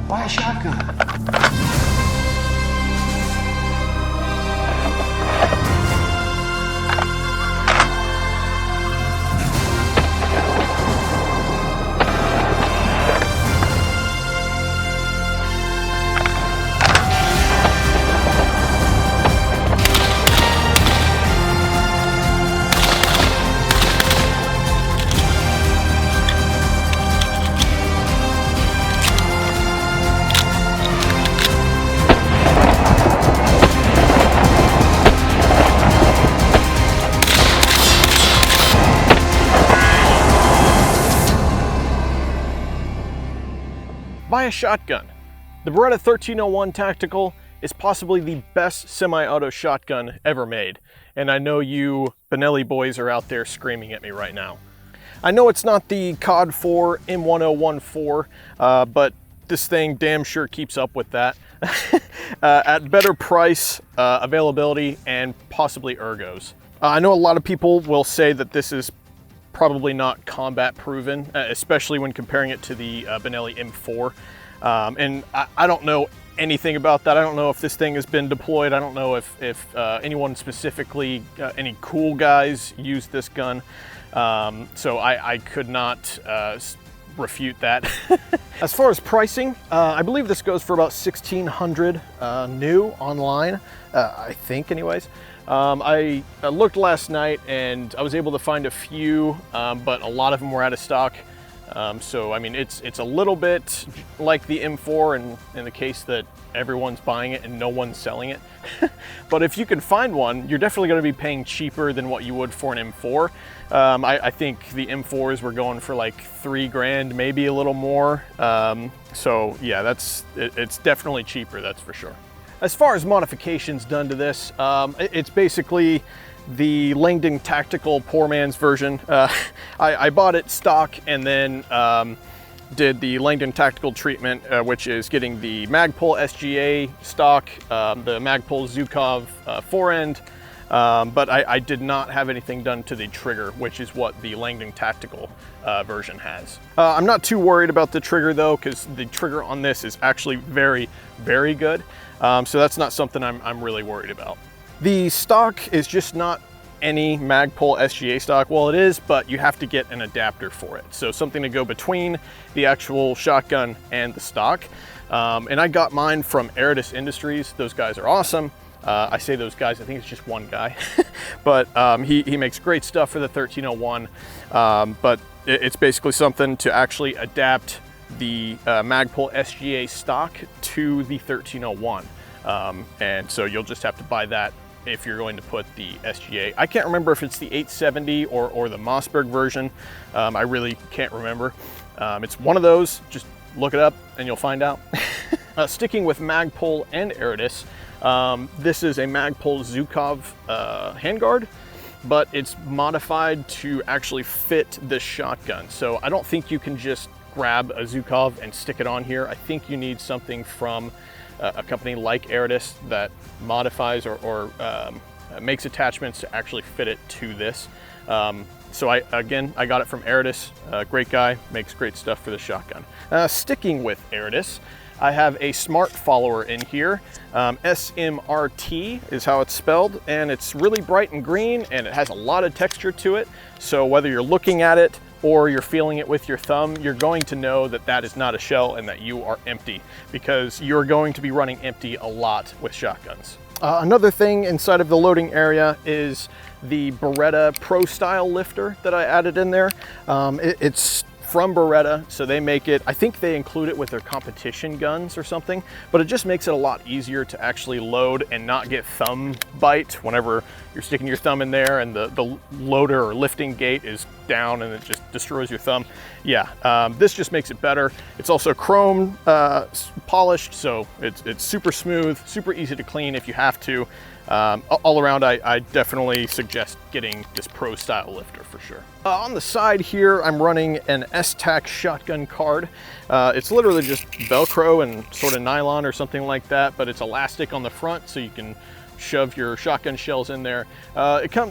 Buy a shotgun. Buy a shotgun. The Beretta 1301 Tactical is possibly the best semi-auto shotgun ever made, and I know you Benelli boys are out there screaming at me right now. I know it's not the COD 4 M1014, but this thing damn sure keeps up with that at better price, availability, and possibly ergos. I know a lot of people will say that this is probably not combat proven, especially when comparing it to the Benelli M4. And I don't know anything about that. I don't know if this thing has been deployed. I don't know if anyone specifically, any cool guys use this gun. So I could not refute that. As far as pricing, I believe this goes for about $1,600 new online, I think anyways. I looked last night and I was able to find a few, but a lot of them were out of stock. So I mean, it's a little bit like the M4 in the case that everyone's buying it and no one's selling it. But if you can find one, you're definitely going to be paying cheaper than what you would for an M4. I think the M4s were going for like $3 grand, maybe a little more. So yeah, it's definitely cheaper, that's for sure. As far as modifications done to this, it's basically the Langdon Tactical poor man's version. I bought it stock and then did the Langdon Tactical treatment, which is getting the Magpul SGA stock, the Magpul Zukov forend, but I did not have anything done to the trigger, which is what the Langdon Tactical version has. I'm not too worried about the trigger though, because the trigger on this is actually very, very good. So that's not something I'm really worried about. The stock is just not any Magpul SGA stock. Well, it is, but you have to get an adapter for it. So something to go between the actual shotgun and the stock. And I got mine from Eritis Industries. Those guys are awesome. I say those guys, I think it's just one guy, but he makes great stuff for the 1301. But it's basically something to actually adapt the Magpul SGA stock to the 1301. And so you'll just have to buy that if you're going to put the SGA. I can't remember if it's the 870 or the Mossberg version. I really can't remember. It's one of those, just look it up and you'll find out. Sticking with Magpul and Eritis, this is a Magpul Zukov handguard, but it's modified to actually fit this shotgun. So I don't think you can just grab a Zukov and stick it on here. I think you need something from a company like Eritis that modifies or makes attachments to actually fit it to this. So I got it from Eritis. Great guy, makes great stuff for the shotgun. Sticking with Eritis, I have a smart follower in here. SMRT is how it's spelled, and it's really bright and green, and it has a lot of texture to it. So whether you're looking at it or you're feeling it with your thumb, you're going to know that that is not a shell and that you are empty, because you're going to be running empty a lot with shotguns. Another thing inside of the loading area is the Beretta Pro Style lifter that I added in there. It's from Beretta, so they make it, I think they include it with their competition guns or something, but it just makes it a lot easier to actually load and not get thumb bite whenever you're sticking your thumb in there and the loader or lifting gate is down and it just destroys your thumb. Yeah, this just makes it better. It's also chrome polished, so it's super smooth, super easy to clean if you have to. All around, I definitely suggest getting this Pro Style lifter for sure. On the side here, I'm running an S-Tac shotgun card. It's literally just Velcro and sort of nylon or something like that, but it's elastic on the front so you can shove your shotgun shells in there.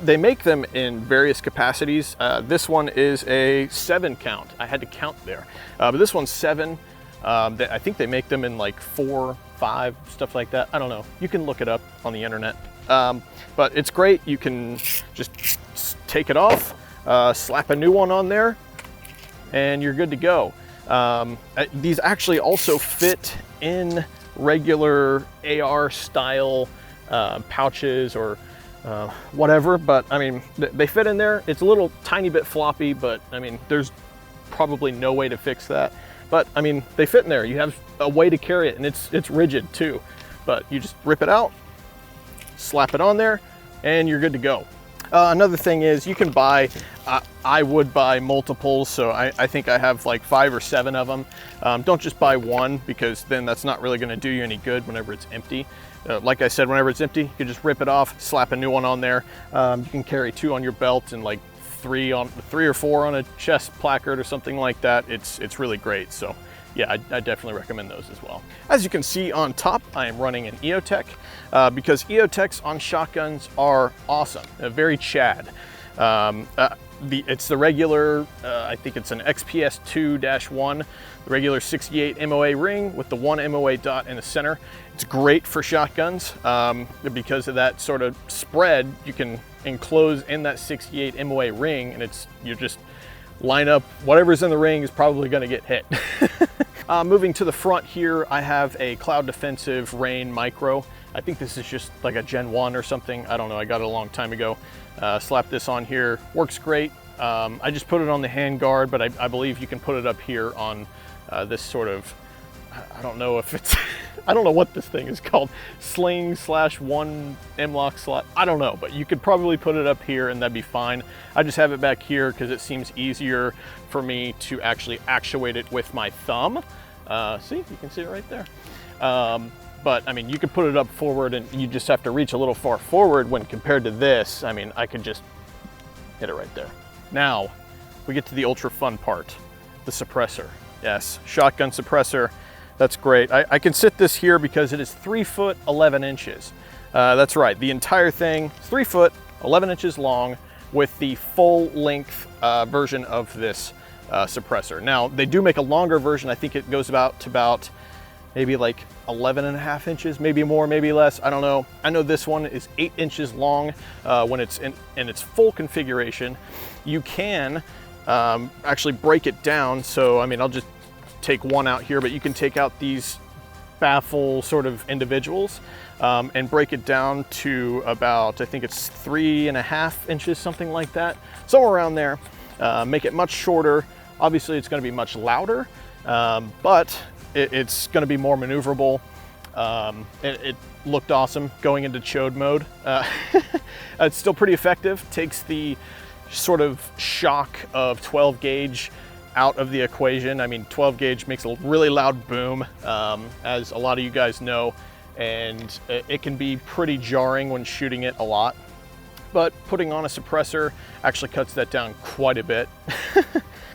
They make them in various capacities. This one is a 7 count. I had to count there, but this one's 7. I think they make them in like 4, 5, stuff like that. I don't know. You can look it up on the internet. But it's great. You can just take it off, slap a new one on there, and you're good to go. These actually also fit in regular AR style pouches or whatever, but I mean, they fit in there. It's a little tiny bit floppy, but I mean, there's probably no way to fix that. But I mean, they fit in there. You have a way to carry it, and it's rigid too. But you just rip it out, slap it on there, and you're good to go. Another thing is you can buy, I would buy multiples, so I think I have like 5 or 7 of them. Don't just buy one, because then that's not really going to do you any good whenever it's empty. Like I said, whenever it's empty, you can just rip it off, slap a new one on there. You can carry 2 on your belt and like 3 or 4 on a chest placard or something like that. It's really great. So yeah, I definitely recommend those as well. As you can see on top, I am running an EOTech because EOTechs on shotguns are awesome, very Chad. It's the regular, I think it's an XPS 2-1, the regular 68 MOA ring with the 1 MOA dot in the center. It's great for shotguns because of that sort of spread. You can enclose in that 68 MOA ring, and you just line up whatever's in the ring is probably going to get hit. Moving to the front here, I have a Cloud Defensive Rain Micro. I think this is just like a Gen 1 or something. I don't know, I got it a long time ago. Slap this on here, works great. I just put it on the hand guard, but I believe you can put it up here on this sort of, I don't know if it's, I don't know what this thing is called, sling/1 M-lock slot. I don't know, but you could probably put it up here and that'd be fine. I just have it back here because it seems easier for me to actually actuate it with my thumb. See, you can see it right there. But I mean, you could put it up forward and you just have to reach a little far forward when compared to this. I mean, I could just hit it right there. Now, we get to the ultra fun part, the suppressor. Yes, shotgun suppressor. That's great. I can sit this here because it is 3 foot 11 inches. That's right, the entire thing is 3 foot 11 inches long with the full length version of this suppressor. Now, they do make a longer version. I think it goes about maybe like 11.5 inches, maybe more, maybe less. I don't know. I know this one is 8 inches long when it's in its full configuration. You can actually break it down. So, I mean, I'll just take one out here, but you can take out these baffle sort of individuals and break it down to about, I think it's 3.5 inches, something like that. Somewhere around there. Make it much shorter. Obviously, it's going to be much louder, but it's going to be more maneuverable. It looked awesome going into chode mode. It's still pretty effective. Takes the sort of shock of 12 gauge out of the equation. I mean, 12 gauge makes a really loud boom, as a lot of you guys know, and it can be pretty jarring when shooting it a lot. But putting on a suppressor actually cuts that down quite a bit.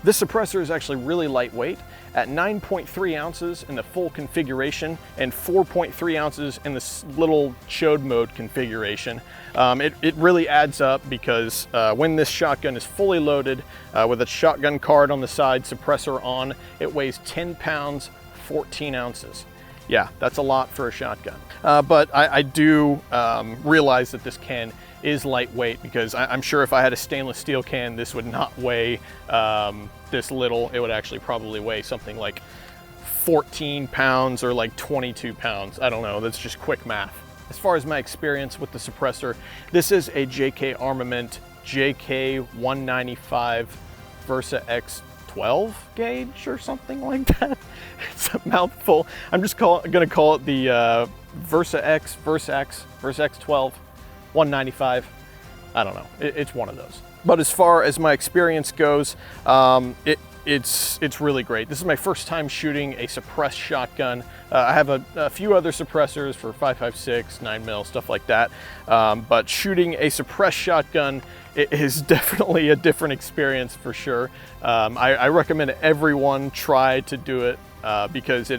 This suppressor is actually really lightweight at 9.3 ounces in the full configuration and 4.3 ounces in this little chode mode configuration. It really adds up because when this shotgun is fully loaded with a shotgun card on the side, suppressor on, it weighs 10 pounds, 14 ounces. Yeah, that's a lot for a shotgun. But I do realize that this can is lightweight because I'm sure if I had a stainless steel can, this would not weigh this little. It would actually probably weigh something like 14 pounds or like 22 pounds. I don't know, that's just quick math. As far as my experience with the suppressor, this is a JK Armament JK 195 Versax 12 gauge or something like that. It's a mouthful. I'm just gonna call it the Versax 12 195. I don't know. It's one of those. But as far as my experience goes, it's really great. This is my first time shooting a suppressed shotgun. I have a few other suppressors for 5.56, 9mm, stuff like that. But shooting a suppressed shotgun, it is definitely a different experience for sure. I recommend everyone try to do it because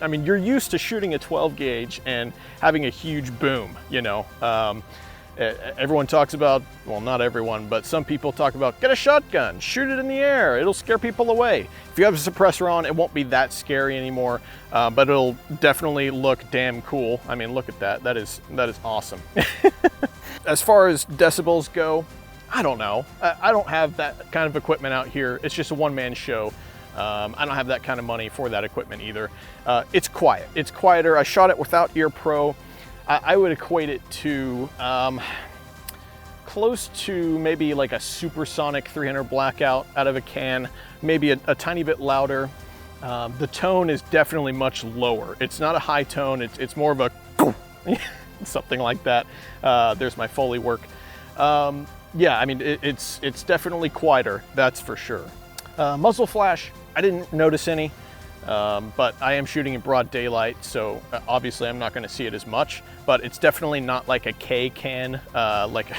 I mean, you're used to shooting a 12 gauge and having a huge boom, you know. Everyone talks about, well, not everyone, but some people talk about, get a shotgun, shoot it in the air, it'll scare people away. If you have a suppressor on, it won't be that scary anymore, but it'll definitely look damn cool. I mean, look at that, that is awesome. As far as decibels go, I don't know. I don't have that kind of equipment out here. It's just a one-man show. I don't have that kind of money for that equipment either. It's quiet, it's quieter. I shot it without Ear Pro. I would equate it to close to maybe like a supersonic 300 blackout out of a can, maybe a tiny bit louder. The tone is definitely much lower. It's not a high tone, it's more of a something like that. There's my Foley work. Yeah, I mean, it's definitely quieter, that's for sure. Muzzle flash, I didn't notice any. But I am shooting in broad daylight, so obviously I'm not going to see it as much, but it's definitely not like a K can, like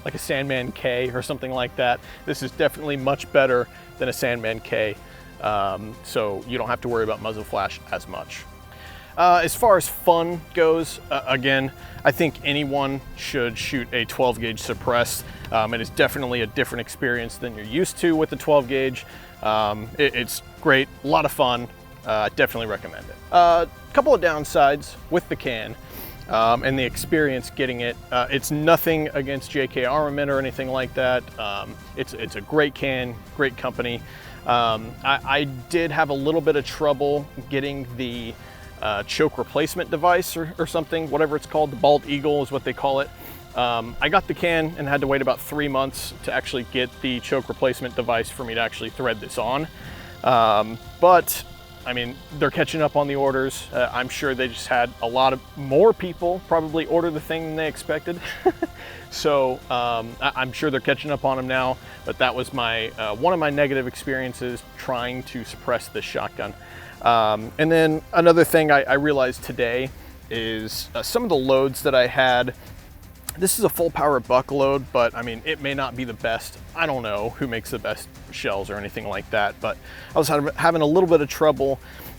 a Sandman K or something like that. This is definitely much better than a Sandman K, so you don't have to worry about muzzle flash as much. As far as fun goes, again, I think anyone should shoot a 12 gauge suppressed. It is definitely a different experience than you're used to with the 12 gauge. It's great, a lot of fun. I definitely recommend it. A couple of downsides with the can and the experience getting it. It's nothing against JK Armament or anything like that. It's a great can, great company. I did have a little bit of trouble getting the choke replacement device or something, whatever it's called. The Bald Eagle is what they call it. I got the can and had to wait about 3 months to actually get the choke replacement device for me to actually thread this on. But I mean, they're catching up on the orders. I'm sure they just had a lot of more people probably order the thing than they expected. So I'm sure they're catching up on them now, but that was my one of my negative experiences trying to suppress this shotgun. And then another thing I realized today is some of the loads that I had. This is a full power buck load, but I mean, it may not be the best. I don't know who makes the best shells or anything like that, but I was having a little bit of trouble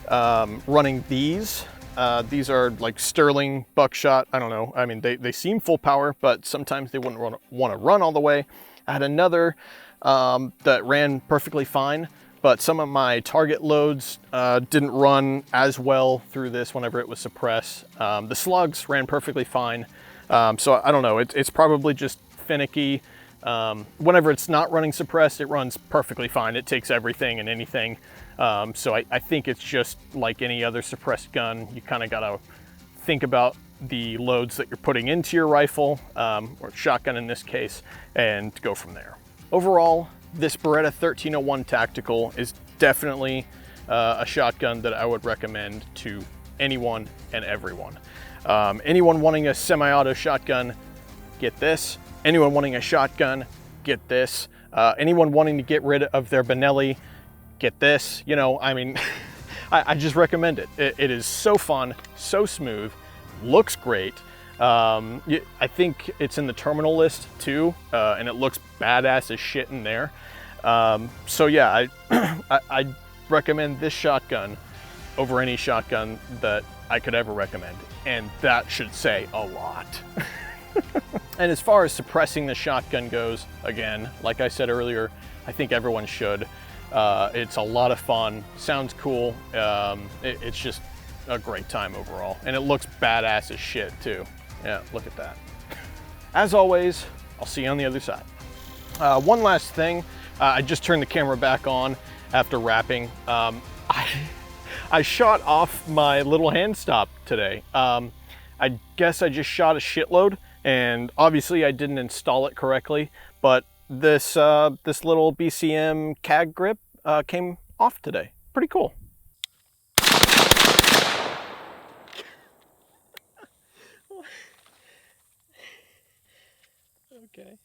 running these. These are like sterling buckshot. I don't know. I mean, they seem full power, but sometimes they wouldn't want to run all the way. I had another that ran perfectly fine, but some of my target loads didn't run as well through this whenever it was suppressed. The slugs ran perfectly fine. So I don't know, it's probably just finicky. Whenever it's not running suppressed, it runs perfectly fine. It takes everything and anything. So I think it's just like any other suppressed gun. You kind of got to think about the loads that you're putting into your rifle, or shotgun in this case, and go from there. Overall, this Beretta 1301 Tactical is definitely a shotgun that I would recommend to anyone and everyone. Anyone wanting a semi-auto shotgun, get this. Anyone wanting a shotgun, get this. Anyone wanting to get rid of their Benelli, get this. You know, I mean, I just recommend it. It is so fun, so smooth, looks great. I think it's in the terminal list too, and it looks badass as shit in there. So yeah, I recommend this shotgun over any shotgun that I could ever recommend, and that should say a lot. And as far as suppressing the shotgun goes, again, like I said earlier, I think everyone should. It's a lot of fun, sounds cool, it's just a great time overall, and it looks badass as shit too. Yeah, look at that. As always, I'll see you on the other side. One last thing, I just turned the camera back on after wrapping. I shot off my little hand stop today. I guess I just shot a shitload, and obviously I didn't install it correctly, but this little BCM CAG grip came off today. Pretty cool. Okay.